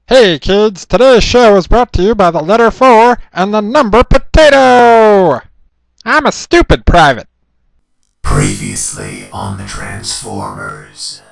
Hey kids, today's show is brought to you by the letter 4 and the number potato! I'm a stupid private. Previously on the Transformers.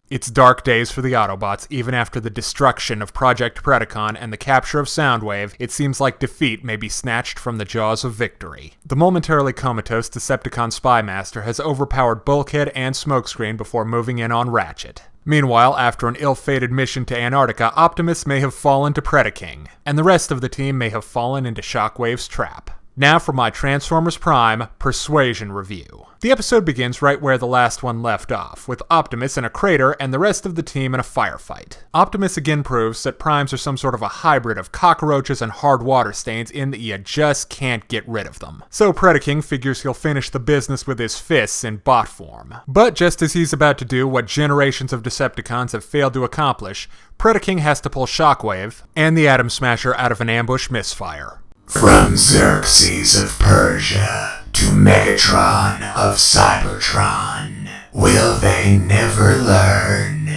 It's dark days for the Autobots. Even after the destruction of Project Predacon and the capture of Soundwave, it seems like defeat may be snatched from the jaws of victory. The momentarily comatose Decepticon Spy Master has overpowered Bulkhead and Smokescreen before moving in on Ratchet. Meanwhile, after an ill-fated mission to Antarctica, Optimus may have fallen to Predaking, and the rest of the team may have fallen into Shockwave's trap. Now for my Transformers Prime Persuasion review. The episode begins right where the last one left off, with Optimus in a crater and the rest of the team in a firefight. Optimus again proves that primes are some sort of a hybrid of cockroaches and hard water stains in that you just can't get rid of them. So Predaking figures he'll finish the business with his fists in bot form. But just as he's about to do what generations of Decepticons have failed to accomplish, Predaking has to pull Shockwave and the Atom Smasher out of an ambush misfire. From Xerxes of Persia to Megatron of Cybertron, will they never learn?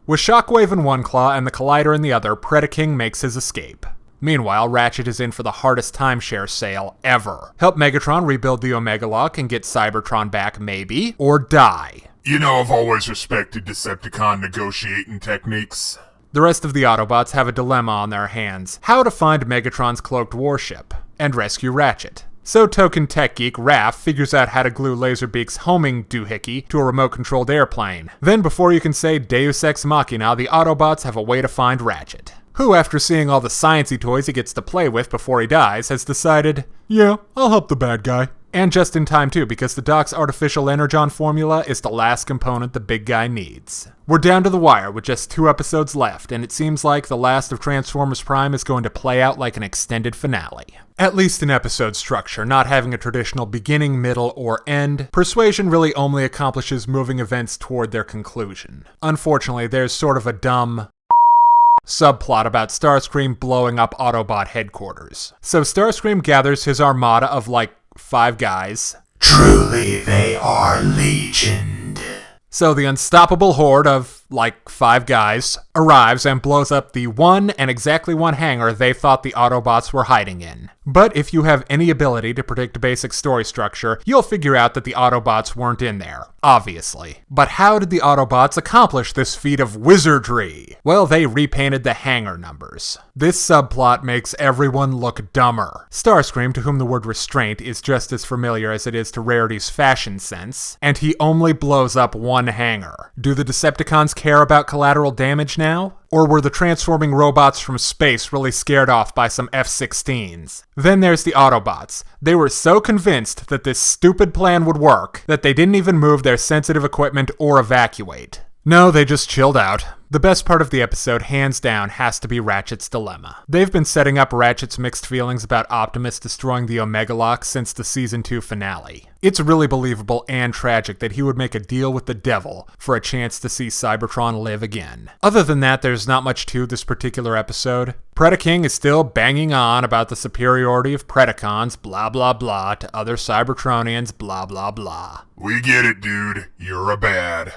With Shockwave in one claw and the Collider in the other, Predaking makes his escape. Meanwhile, Ratchet is in for the hardest timeshare sale ever. Help Megatron rebuild the Omega Lock and get Cybertron back maybe, or die. You know, I've always respected Decepticon negotiating techniques. The rest of the Autobots have a dilemma on their hands: how to find Megatron's cloaked warship and rescue Ratchet. So token tech geek Raph figures out how to glue Laserbeak's homing doohickey to a remote-controlled airplane. Then before you can say Deus Ex Machina, the Autobots have a way to find Ratchet, who, after seeing all the sciencey toys he gets to play with before he dies, has decided, yeah, I'll help the bad guy. And just in time too, because the Doc's artificial energon formula is the last component the big guy needs. We're down to the wire with just 2 episodes left, and it seems like the last of Transformers Prime is going to play out like an extended finale. At least in episode structure, not having a traditional beginning, middle, or end, Persuasion really only accomplishes moving events toward their conclusion. Unfortunately, there's sort of a dumb subplot about Starscream blowing up Autobot headquarters. So Starscream gathers his armada of 5 guys. Truly they are legion. So the unstoppable horde of 5 guys arrives and blows up the one and exactly one hangar they thought the Autobots were hiding in. But if you have any ability to predict basic story structure, you'll figure out that the Autobots weren't in there, obviously. But how did the Autobots accomplish this feat of wizardry? Well, they repainted the hangar numbers. This subplot makes everyone look dumber. Starscream, to whom the word restraint is just as familiar as it is to Rarity's fashion sense, and he only blows up one hangar. Do the Decepticons care about collateral damage now? Or were the transforming robots from space really scared off by some F-16s? Then there's the Autobots. They were so convinced that this stupid plan would work that they didn't even move their sensitive equipment or evacuate. No, they just chilled out. The best part of the episode, hands down, has to be Ratchet's dilemma. They've been setting up Ratchet's mixed feelings about Optimus destroying the Omega Lock since the Season 2 finale. It's really believable and tragic that he would make a deal with the devil for a chance to see Cybertron live again. Other than that, there's not much to this particular episode. Predaking is still banging on about the superiority of Predacons, blah blah blah, to other Cybertronians, blah blah blah. We get it, dude. You're a bad.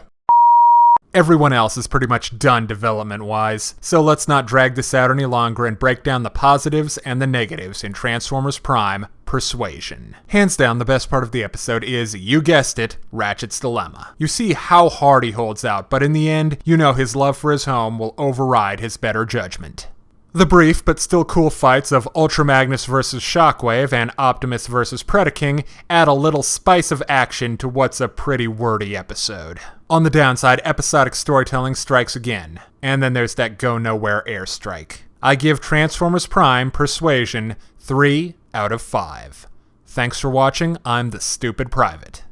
Everyone else is pretty much done development-wise, so let's not drag this out any longer and break down the positives and the negatives in Transformers Prime Persuasion. Hands down, the best part of the episode is, you guessed it, Ratchet's dilemma. You see how hard he holds out, but in the end, you know his love for his home will override his better judgment. The brief but still cool fights of Ultra Magnus vs. Shockwave and Optimus vs. Predaking add a little spice of action to what's a pretty wordy episode. On the downside, episodic storytelling strikes again, and then there's that go-nowhere airstrike. I give Transformers Prime Persuasion 3 out of 5. Thanks for watching, I'm the Stupid Private.